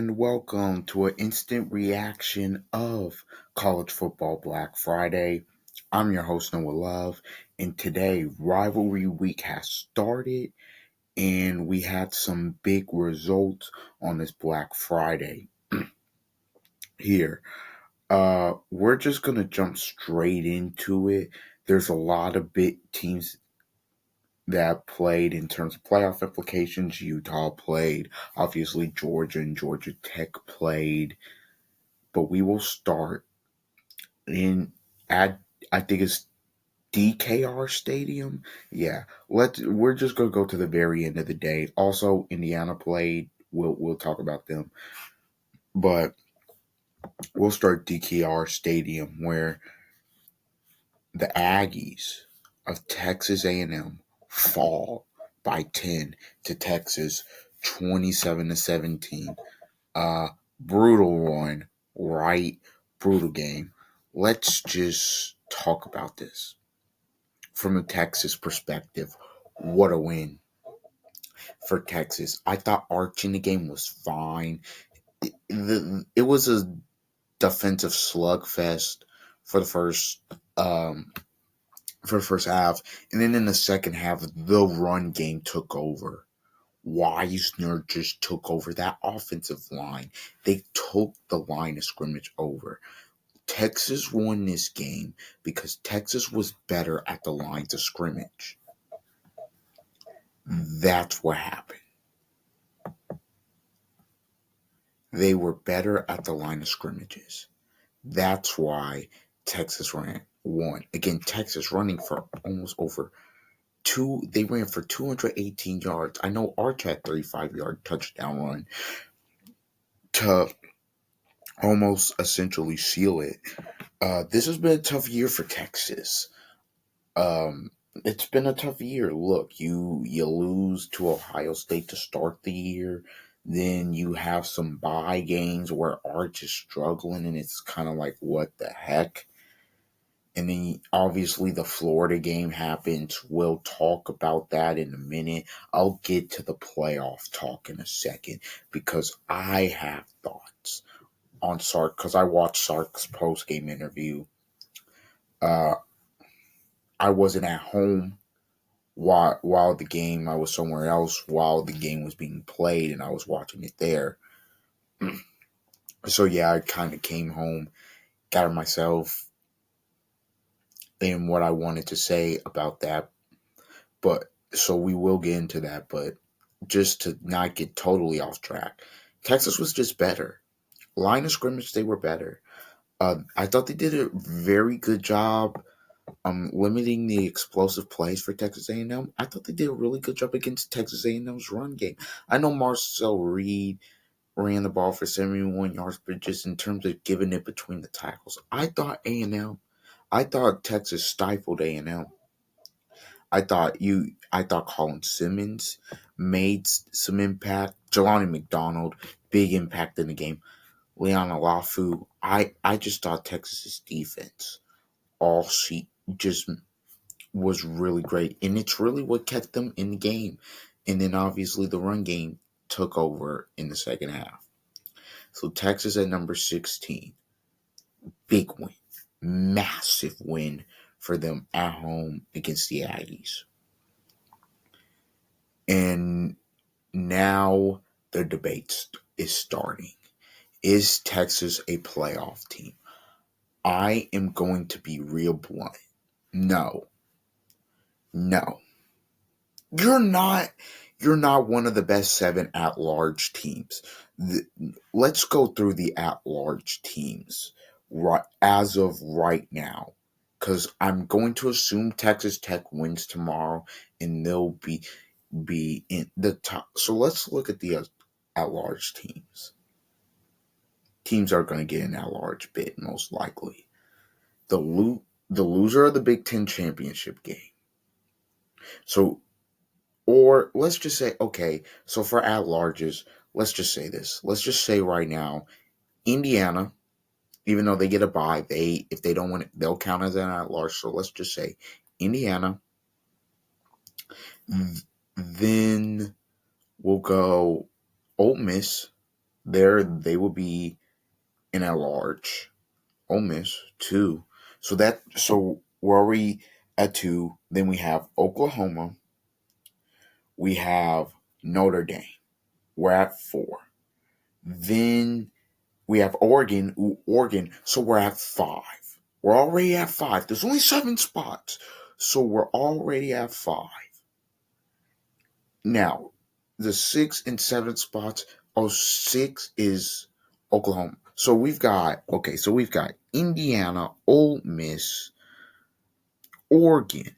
and welcome to an instant reaction of College Football Black Friday. I'm your host, Noah Love, and today Rivalry Week has started, and we had some big results on this Black Friday here. We're just gonna jump straight into it. There's a lot of big teams that played in terms of playoff implications. Utah played, obviously Georgia and Georgia Tech played, but we will start in at I think it's DKR Stadium. Yeah, we're just gonna go to the very end of the day. Also, Indiana played. We'll talk about them, but we'll start DKR Stadium where the Aggies of Texas A&M fall by 10 to Texas 27-17. Brutal one, right? Brutal game. Let's just talk about this from a Texas perspective. What a win for Texas. I thought Arch in the game was fine. It was a defensive slugfest for the first half, and then in the second half, the run game took over. Wisner just took over that offensive line. They took the line of scrimmage over. Texas won this game because Texas was better at the lines of scrimmage. That's what happened. They were better at the line of scrimmages. That's why Texas won. Again, Texas running for almost over they ran for 218 yards. I know Arch had 35-yard touchdown run to almost essentially seal it. This has been a tough year for Texas. It's been a tough year. Look, you lose to Ohio State to start the year. Then you have some bye games where Arch is struggling, and it's kind of like, what the heck? And then obviously the Florida game happens. We'll talk about that in a minute. I'll get to the playoff talk in a second because I have thoughts on Sark because I watched Sark's post-game interview. I wasn't at home while the game. I was somewhere else while the game was being played, and I was watching it there. So yeah, I kind of came home, got myself in what I wanted to say about that. But so we will get into that. But just to not get totally off track, Texas was just better. Line of scrimmage, they were better. I thought they did a very good job limiting the explosive plays for Texas A&M. I thought they did a really good job against Texas A&M's run game. I know Marcel Reed ran the ball for 71 yards, but just in terms of giving it between the tackles, I thought Texas stifled A&M. I thought Colin Simmons made some impact. Jelani McDonald, big impact in the game. Leon Alafu, I just thought Texas's defense just was really great. And it's really what kept them in the game. And then obviously the run game took over in the second half. So Texas at number 16. Big win. Massive win for them at home against the Aggies. And now the debate is starting. Is Texas a playoff team? I am going to be real blunt. No. You're not one of the best 7 at-large teams. Let's go through the at-large teams as of right now, because I'm going to assume Texas Tech wins tomorrow, and they'll be in the top. So let's look at the at-large teams. Teams are going to get an at-large bid, most likely. The loser of the Big Ten championship game. So, or let's just say, okay, so for at-larges, let's just say this. Let's just say right now, Indiana, even though they get a bye, if they don't win it, they'll count as an at-large. So let's just say Indiana. Then we'll go Ole Miss, they will be in at large. Ole Miss 2. So we're already at 2. Then we have Oklahoma. We have Notre Dame. We're at 4. Then we have Oregon. Ooh, Oregon. So we're at 5. We're already at 5. There's only 7 spots. So we're already at 5. Now, the 6th and 7th spots. Oh, 6 is Oklahoma. So we've got Indiana, Ole Miss, Oregon,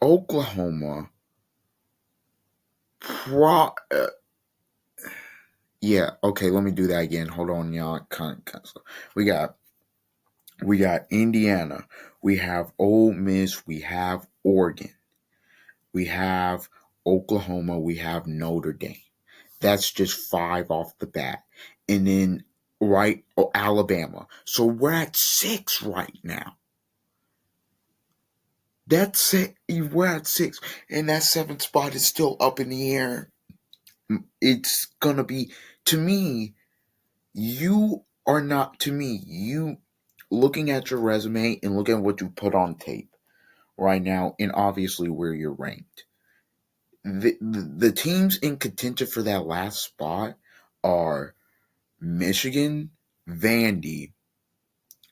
Oklahoma, Pro. Yeah, okay. Let me do that again. Hold on, y'all. We got we got Indiana. We have Ole Miss. We have Oregon. We have Oklahoma. We have Notre Dame. That's just 5 off the bat, and then Alabama. So we're at 6 right now. That's it. We're at 6, and that 7th spot is still up in the air. It's gonna be, to me, you are not, to me, you looking at your resume and looking at what you put on tape right now, and obviously where you're ranked. The teams in contention for that last spot are Michigan, Vandy.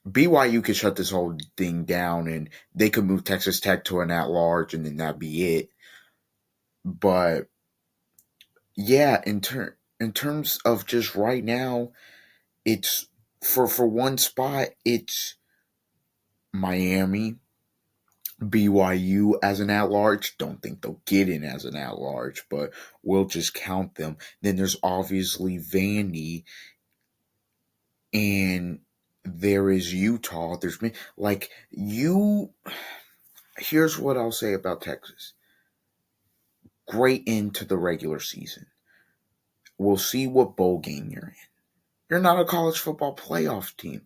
BYU could shut this whole thing down and they could move Texas Tech to an at large and then that'd be it. But yeah, in terms of just right now, it's for one spot, it's Miami, BYU as an at large. Don't think they'll get in as an at large, but we'll just count them. Then there's obviously Vandy, and there is Utah. There's been like you. Here's what I'll say about Texas. Great into the regular season. We'll see what bowl game you're in. You're not a college football playoff team.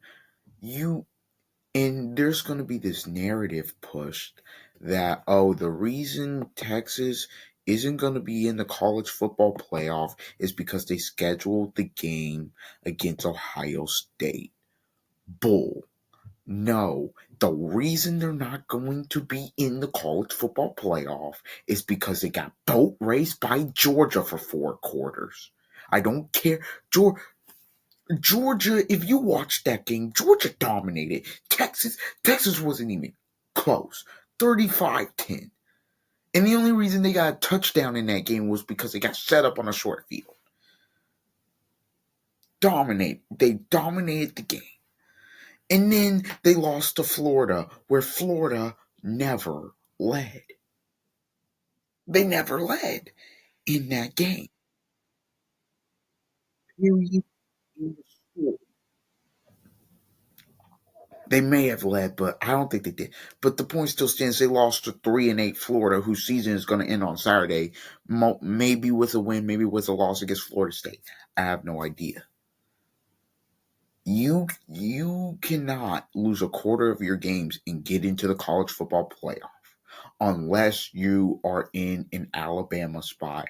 You And there's going to be this narrative pushed that, oh, the reason Texas isn't going to be in the college football playoff is because they scheduled the game against Ohio State. Bull. No, the reason they're not going to be in the college football playoff is because they got boat raced by Georgia for 4 quarters. I don't care. Georgia, if you watched that game, Georgia dominated. Texas wasn't even close. 35-10. And the only reason they got a touchdown in that game was because they got set up on a short field. They dominated the game. And then they lost to Florida, where Florida never led. They never led in that game. Period. They may have led, but I don't think they did. But the point still stands. They lost to 3-8 Florida, whose season is going to end on Saturday. Maybe with a win, maybe with a loss against Florida State. I have no idea. You cannot lose a quarter of your games and get into the college football playoff unless you are in an Alabama spot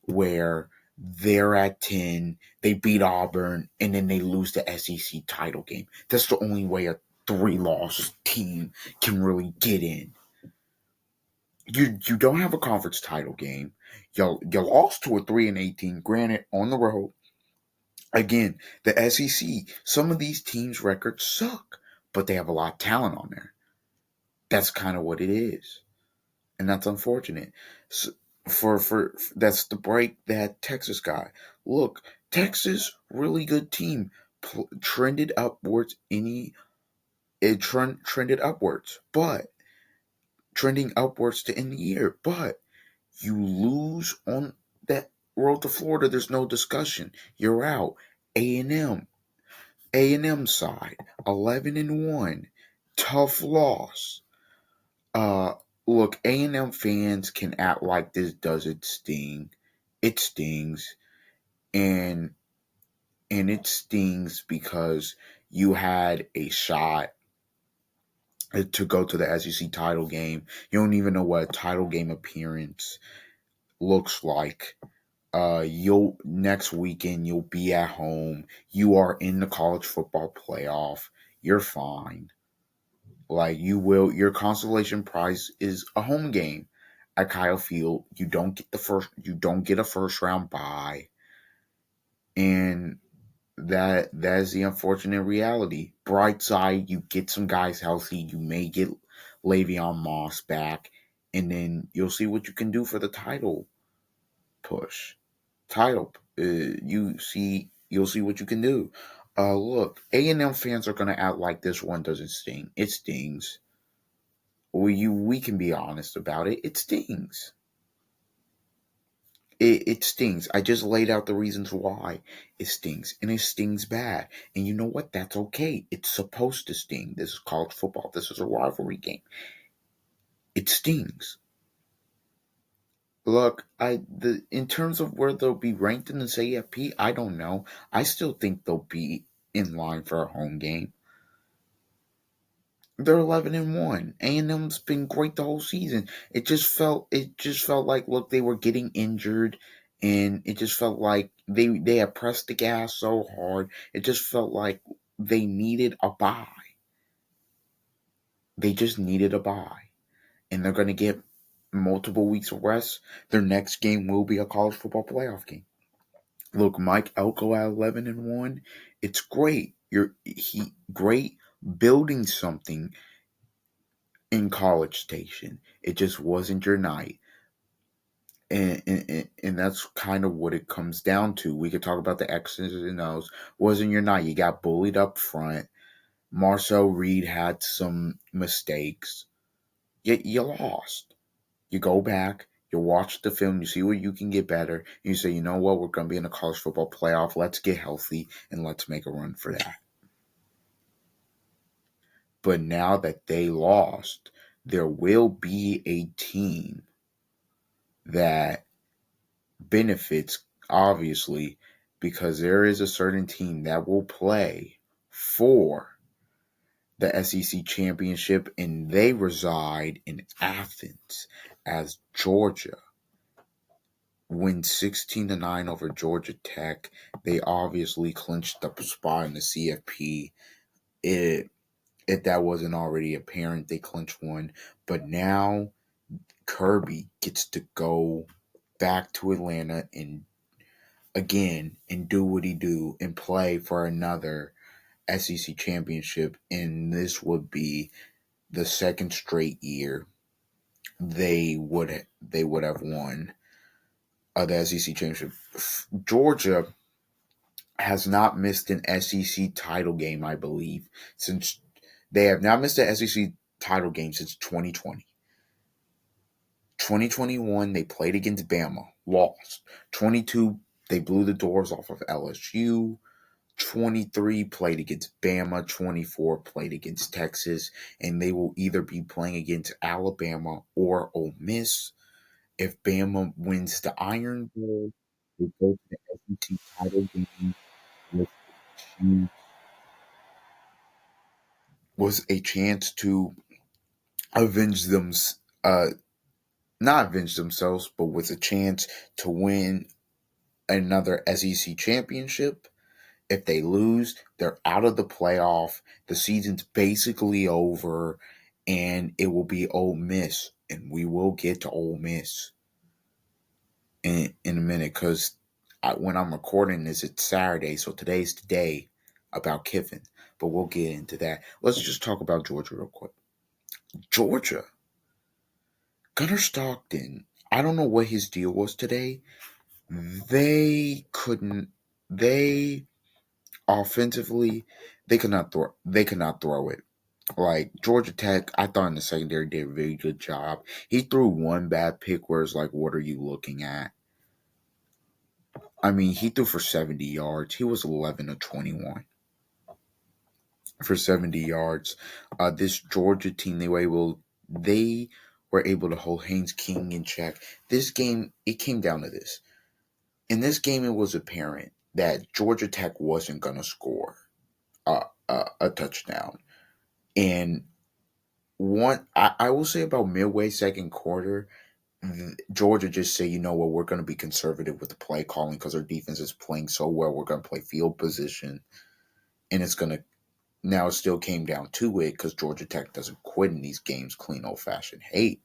where they're at 10, they beat Auburn, and then they lose the SEC title game. That's the only way a 3-loss team can really get in. You don't have a conference title game. You lost to a 3-18, granted on the road. Again, the SEC, some of these teams' records suck, but they have a lot of talent on there. That's kind of what it is, and that's unfortunate. So for that's the break that Texas got. Look, Texas, really good team, trended upwards. Trended upwards, but trending upwards to end the year. But you lose on that road to Florida. There's no discussion. You're out. A&M, A&M side, 11-1, tough loss. Uh, Look, A&M fans can act like this doesn't sting. It stings, and it stings because you had a shot to go to the SEC title game. You don't even know what a title game appearance looks like. You'll next weekend you'll be at home. You are in the college football playoff. You're fine. Like you will, your consolation prize is a home game at Kyle Field. You don't get the first. You don't get a first round bye, and that is the unfortunate reality. Bright side, you get some guys healthy. You may get Le'Veon Moss back, and then you'll see what you can do for the title push. Title, you'll see what you can do. Look, A&M fans are gonna act like this one doesn't sting. It stings. We can be honest about it. It stings. It stings. I just laid out the reasons why it stings, and it stings bad. And you know what? That's okay. It's supposed to sting. This is college football. This is a rivalry game. It stings. Look, in terms of where they'll be ranked in the CFP, I don't know. I still think they'll be in line for a home game. They're 11-1. A&M's been great the whole season. It just felt like, look, they were getting injured, and it just felt like they had pressed the gas so hard. It just felt like they needed a bye. They just needed a bye, and they're going to get multiple weeks of rest. Their next game will be a college football playoff game. Look, Mike Elko at 11-1. It's great. He great building something in College Station. It just wasn't your night. And that's kind of what it comes down to. We could talk about the X's and O's. Wasn't your night. You got bullied up front. Marcel Reed had some mistakes. You lost. You go back, you watch the film, you see where you can get better, and you say, you know what, we're going to be in a college football playoff. Let's get healthy and let's make a run for that. But now that they lost, there will be a team that benefits, obviously, because there is a certain team that will play for the SEC championship, and they reside in Athens as Georgia wins 16-9 over Georgia Tech. They obviously clinched the spot in the CFP. If that wasn't already apparent, they clinched one. But now Kirby gets to go back to Atlanta and again and do what he do and play for another SEC championship. And this would be the second straight year they would have won the SEC championship. Georgia has not missed an SEC title game, I believe, since they have not missed an SEC title game since 2020. 2021, they played against Bama, lost. 22, they blew the doors off of LSU. 23 played against Bama. 24 played against Texas. And they will either be playing against Alabama or Ole Miss. If Bama wins the Iron Bowl, they go to the SEC title game with a chance to avenge them, uh, not avenge themselves, but with a chance to win another SEC championship. If they lose, they're out of the playoff. The season's basically over, and it will be Ole Miss, and we will get to Ole Miss in a minute because when I'm recording this, it's Saturday, so today's the day about Kiffin. But we'll get into that. Let's just talk about Georgia real quick. Georgia, Gunnar Stockton. I don't know what his deal was today. They couldn't. They offensively, they could not throw. They could not throw it. Like Georgia Tech, I thought in the secondary did a very good job. He threw one bad pick where it's like, what are you looking at? I mean, he threw for 70 yards. He was 11 of 21 for 70 yards. This Georgia team, they were able to hold Haynes King in check. This game, it came down to this. In this game, it was apparent that Georgia Tech wasn't going to score a touchdown. And I will say about midway second quarter, Georgia just say, you know what, we're going to be conservative with the play calling because our defense is playing so well. We're going to play field position, and it's going to now it still came down to it because Georgia Tech doesn't quit in these games, clean old fashioned hate.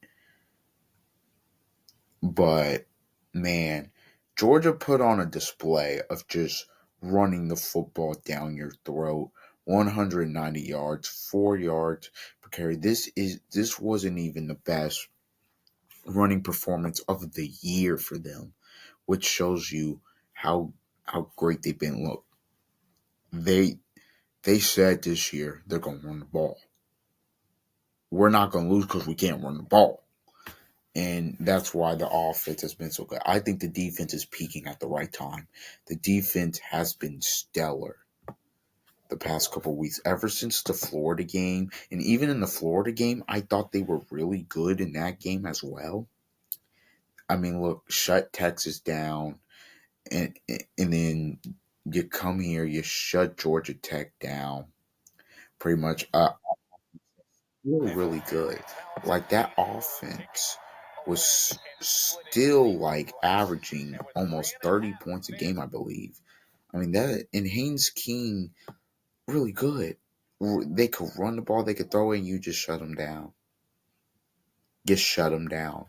But man, Georgia put on a display of just running the football down your throat. 190 yards, 4 yards per carry. This wasn't even the best running performance of the year for them, which shows you how great they've been. Look, they they said this year they're gonna run the ball. We're not gonna lose because we can't run the ball. And that's why the offense has been so good. I think the defense is peaking at the right time. The defense has been stellar the past couple weeks, ever since the Florida game. And even in the Florida game, I thought they were really good in that game as well. I mean, look, shut Texas down, and then you come here, you shut Georgia Tech down, pretty much. Really, really good. Like that offense was still like averaging almost 30 points a game, I believe. I mean that and Haynes King really good. They could run the ball, they could throw it, and you just shut them down. Just shut them down.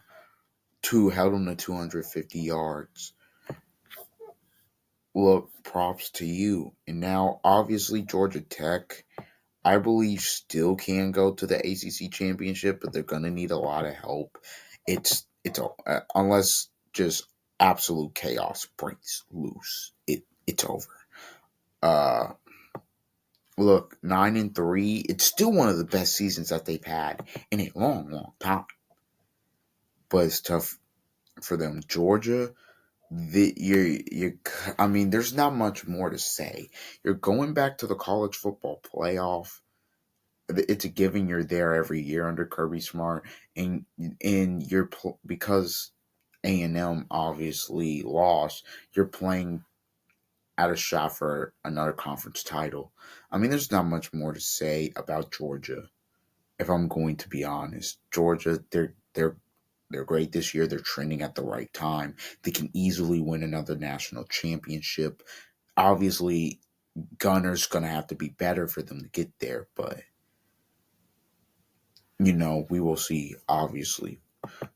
Two held them to 250 yards. Look, props to you. And now, obviously, Georgia Tech, I believe, still can go to the ACC championship, but they're gonna need a lot of help. Unless just absolute chaos breaks loose, it's over. Uh, Look, 9-3, it's still one of the best seasons that they've had in a long, long time. But it's tough for them. Georgia, I mean, there's not much more to say. You're going back to the college football playoff. It's a given you're there every year under Kirby Smart, and because A&M obviously lost, you're playing at a shot for another conference title. I mean, there's not much more to say about Georgia. If I'm going to be honest, Georgia, they're great this year. They're trending at the right time. They can easily win another national championship. Obviously, Gunner's gonna have to be better for them to get there, but we will see, obviously.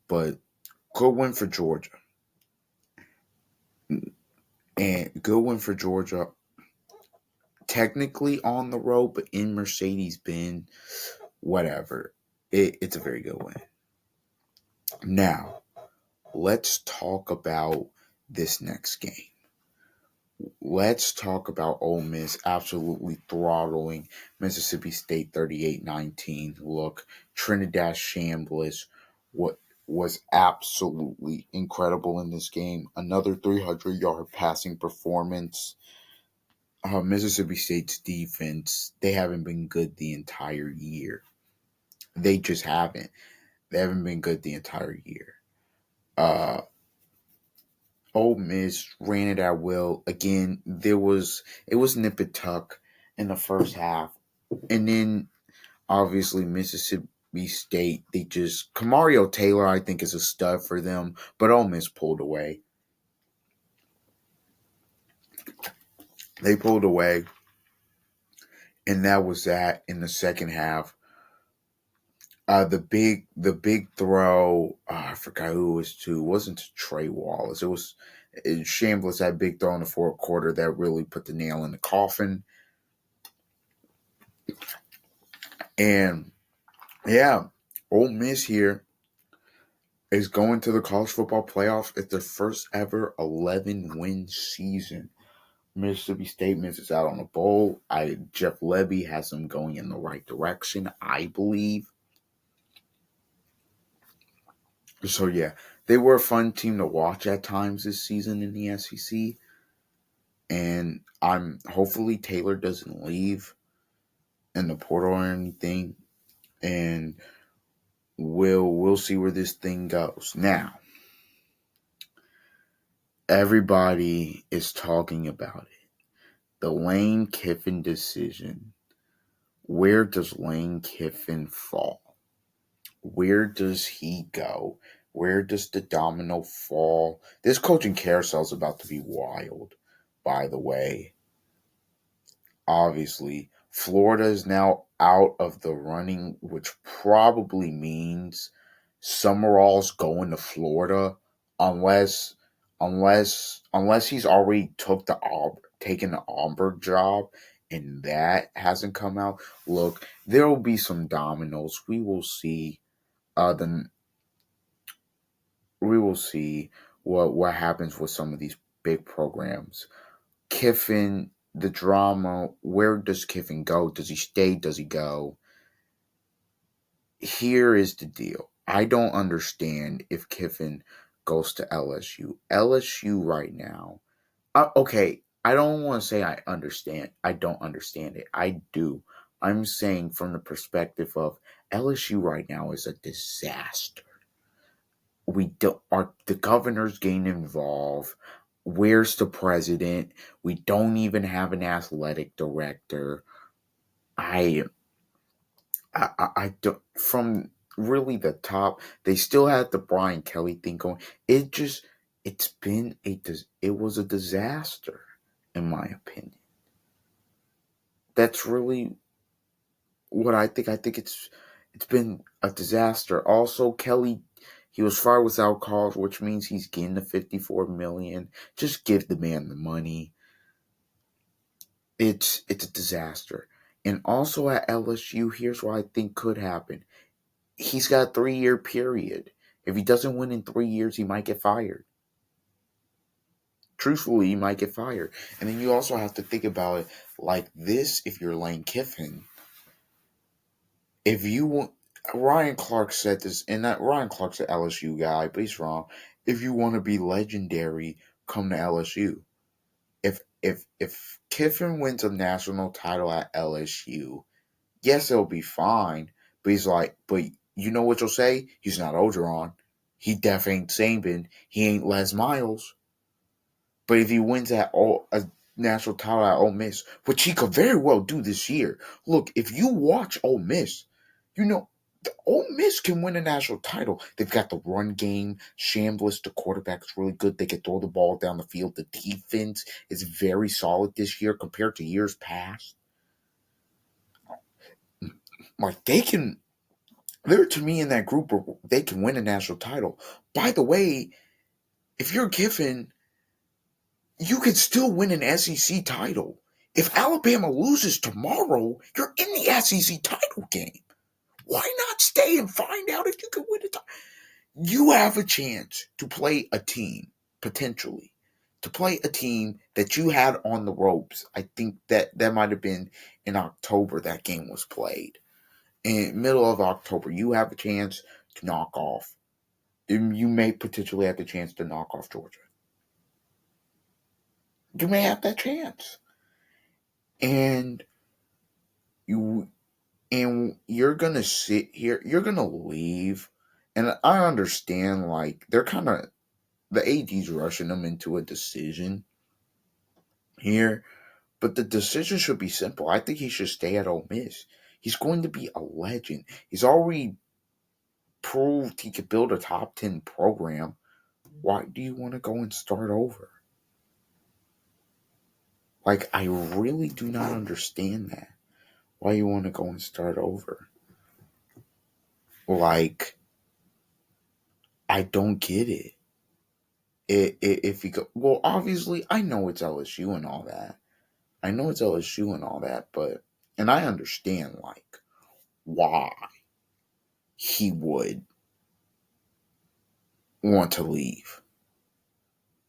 But good win for Georgia. And good win for Georgia. Technically on the road, but in Mercedes Benz, whatever. It's a very good win. Now, let's talk about this next game. Let's talk about Ole Miss absolutely throttling Mississippi State 38-19. Look, Trinidad Shambliss, what was absolutely incredible in this game. Another 300-yard passing performance. Mississippi State's defense, they haven't been good the entire year. They just haven't. They haven't been good the entire year. Ole Miss ran it at will. Again, it was nip and tuck in the first half. And then obviously Mississippi State, Kamario Taylor, I think, is a stud for them, but Ole Miss pulled away. They pulled away, and that was that in the second half. The big throw, I forgot who it was to. It wasn't to Trey Wallace. Shambliss had big throw in the fourth quarter that really put the nail in the coffin. And yeah, Ole Miss here is going to the college football playoff. It's their first ever 11-win season. Mississippi State misses out on a bowl. Jeff Levy has them going in the right direction, I believe. So yeah, they were a fun team to watch at times this season in the SEC. And hopefully Taylor doesn't leave in the portal or anything. And we'll see where this thing goes. Now, everybody is talking about it. The Lane Kiffin decision. Where does Lane Kiffin fall? Where does he go? Where does the domino fall? This coaching carousel is about to be wild, by the way. Obviously, Florida is now out of the running, which probably means Summerall's going to Florida unless unless he's already taken the Auburn job and that hasn't come out. Look, there will be some dominoes. The we will see what happens with some of these big programs. Kiffin, the drama, where does Kiffin go? Does he stay? Does he go? Here is the deal. I don't understand if Kiffin goes to LSU. LSU right now. Okay, I don't want to say I understand. I don't understand it. I do. I'm saying from the perspective of LSU right now is a disaster. We don't are the governors getting involved. Where's the president? We don't even have an athletic director. I I don't from really the top. They still had the Brian Kelly thing going. It's been it was a disaster in my opinion. That's really what I think. I think it's been a disaster. Also, Kelly, he was fired without cause, which means he's getting the 54 million. Just give the man the money. It's a disaster. And also at LSU, here's what I think could happen. He's got a 3-year period. If he doesn't win in 3 years, he might get fired. Truthfully, he might get fired. And then you also have to think about it like this if you're Lane Kiffin. If you want, Ryan Clark said this, and that Ryan Clark's an LSU guy, but he's wrong. If you want to be legendary, come to LSU. If Kiffin wins a national title at LSU, yes, it'll be fine. But he's like, but you know what you'll say? He's not Ogeron. He definitely ain't Saban. He ain't Les Miles. But if he wins a national title at Ole Miss, which he could very well do this year. Look, if you watch Ole Miss, you know the Ole Miss can win a national title. They've got the run game. Chambliss, the quarterback, is really good. They can throw the ball down the field. The defense is very solid this year compared to years past. Like they're to me in that group where they can win a national title. By the way, if you're Kiffin, you can still win an SEC title. If Alabama loses tomorrow, you're in the SEC title game. Why not stay and find out if you can win a title? You have a chance to play a team, potentially, to play a team that you had on the ropes. I think that might have been in October that game was played. In middle of October, you have a chance to knock off. You may potentially have the chance to knock off Georgia. You may have that chance. And you you're gonna sit here, you're gonna leave. And I understand like they're kinda the AD's rushing them into a decision here, but the decision should be simple. I think he should stay at Ole Miss. He's going to be a legend. He's already proved he could build a top 10 program. Why do you want to go and start over? Like, I really do not understand that. Why you want to go and start over? Like, I don't get it. If you go, well, obviously, I know it's LSU and all that. I know it's LSU and all that, but, and I understand, like, why he would want to leave.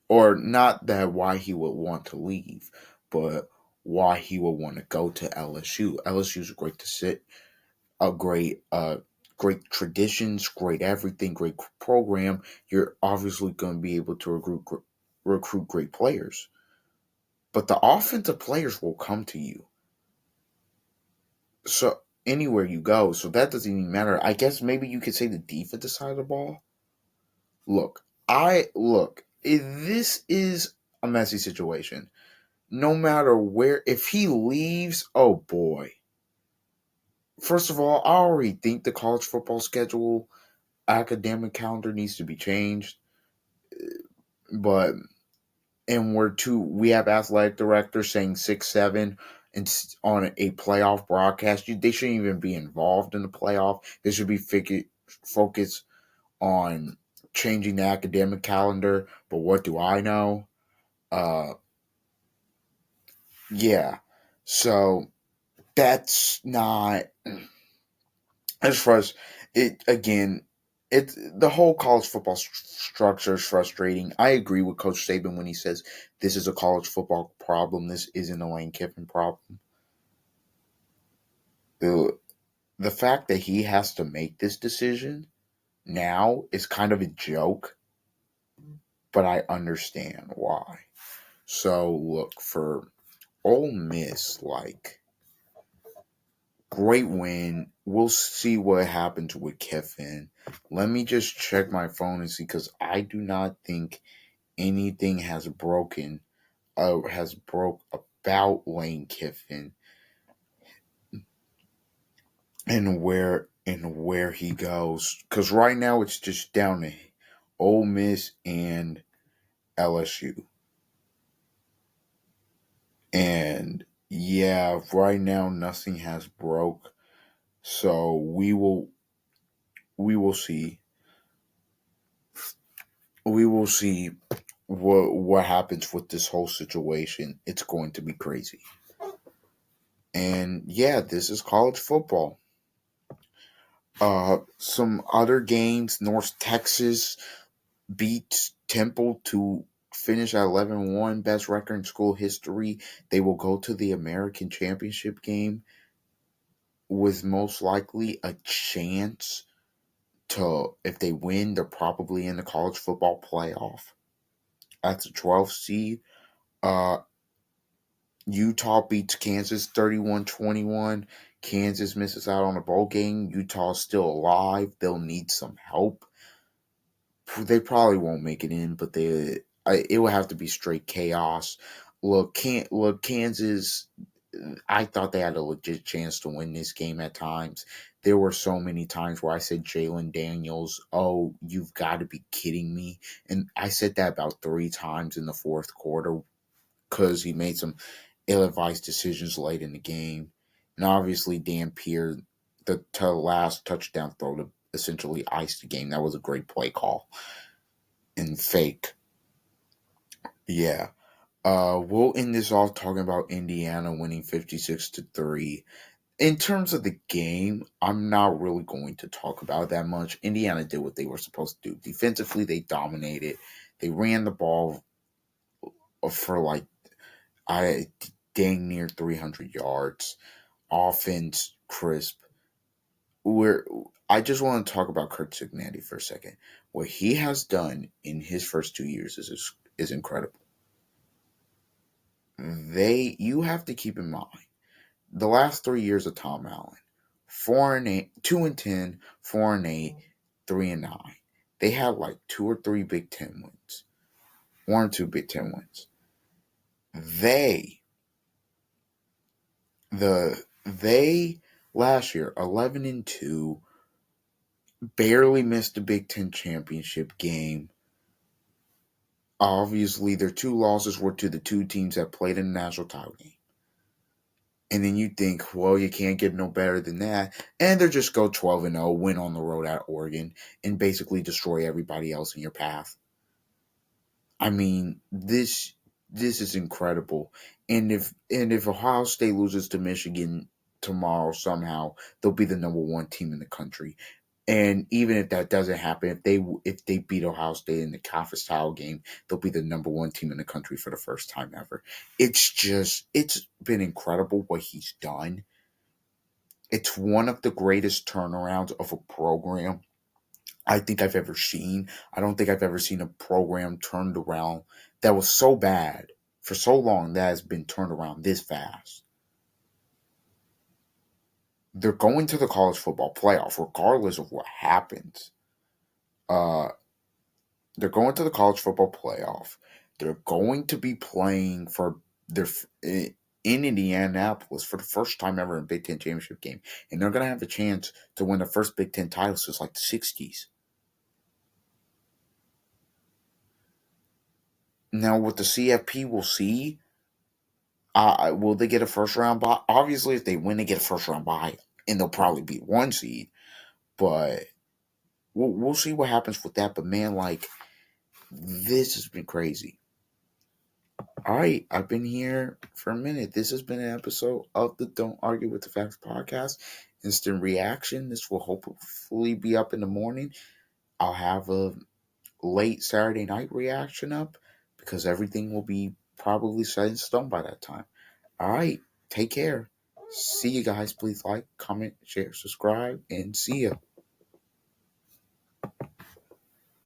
Or not that why he would want to leave, but why he would want to go to LSU. LSU's great to sit, a great traditions, great everything, great program. You're obviously going to be able to recruit great players, but the offensive players will come to you. So anywhere you go, so that doesn't even matter. I guess maybe you could say the defensive side of the ball. Look. This is a messy situation. No matter where, if he leaves, oh boy. First of all, I already think the college football schedule academic calendar needs to be changed, but and we have athletic directors saying 6-7 and on a playoff broadcast. They shouldn't even be involved in the playoff. They should be focused on changing the academic calendar. But what do I know? Uh, yeah. So that's not as far as it again. It the whole college football structure is frustrating. I agree with Coach Saban when he says this is a college football problem. This isn't a Lane Kiffin problem. The fact that he has to make this decision now is kind of a joke, but I understand why. So look, for Ole Miss, like, great win. We'll see what happens with Kiffin. Let me just check my phone and see, because I do not think anything has broke about Lane Kiffin and where he goes. Because right now it's just down to Ole Miss and LSU. And yeah, right now nothing has broke. So we will see. We will see what happens with this whole situation. It's going to be crazy. And yeah, this is college football. Some other games: North Texas beats Temple to finish at 11-1, best record in school history. They will go to the American Championship game with most likely a chance to, if they win, they're probably in the college football playoff. That's a 12th seed. Uh, Utah beats Kansas 31-21. Kansas misses out on a bowl game. Utah's still alive. They'll need some help. They probably won't make it in, but it will have to be straight chaos. Look, Kansas. I thought they had a legit chance to win this game at times. There were so many times where I said Jalen Daniels, oh, you've got to be kidding me. And I said that about 3 times in the fourth quarter because he made some ill-advised decisions late in the game. And obviously, Dan Pierre, the last touchdown throw to essentially ice the game. That was a great play call and fake. Yeah. We'll end this off talking about Indiana winning 56-3. In terms of the game, I'm not really going to talk about that much. Indiana did what they were supposed to do. Defensively, they dominated. They ran the ball for like I dang near 300 yards. Offense crisp. We're I just want to talk about Kurt Cignetti for a second. What he has done in his first 2 years is incredible. You have to keep in mind the last 3 years of Tom Allen: 4-8, 2-10, 4-8, 3-9. They had like 2 or 3 Big Ten wins, 1 or 2 Big Ten wins. They they last year 11-2, barely missed the Big Ten championship game. Obviously, their 2 losses were to the 2 teams that played in the national title game. And then you think, well, you can't get no better than that. And they just go 12-0, win on the road at Oregon, and basically destroy everybody else in your path. I mean, this is incredible. And if Ohio State loses to Michigan tomorrow somehow, they'll be the number 1 team in the country. And even if that doesn't happen, if they beat Ohio State in the conference title game, they'll be the number 1 team in the country for the first time ever. It's been incredible what he's done. It's one of the greatest turnarounds of a program I think I've ever seen. I don't think I've ever seen a program turned around that was so bad for so long that has been turned around this fast. They're going to the college football playoff regardless of what happens. Uh, they're going to the college football playoff. They're going to be playing for their in Indianapolis for the first time ever in Big Ten championship game, and they're going to have a chance to win the first Big Ten title since like the '60s. Now with the CFP, we'll see. Will they get a first round bye? Obviously, if they win, they get a first round bye, and they'll probably be one seed. But we'll see what happens with that. But man, like, this has been crazy. All right, I've been here for a minute. This has been an episode of the Don't Argue with the Facts podcast. Instant reaction. This will hopefully be up in the morning. I'll have a late Saturday night reaction up because everything will be probably set in stone by that time. All right, take care. See you guys. Please like, comment, share, subscribe, and see ya.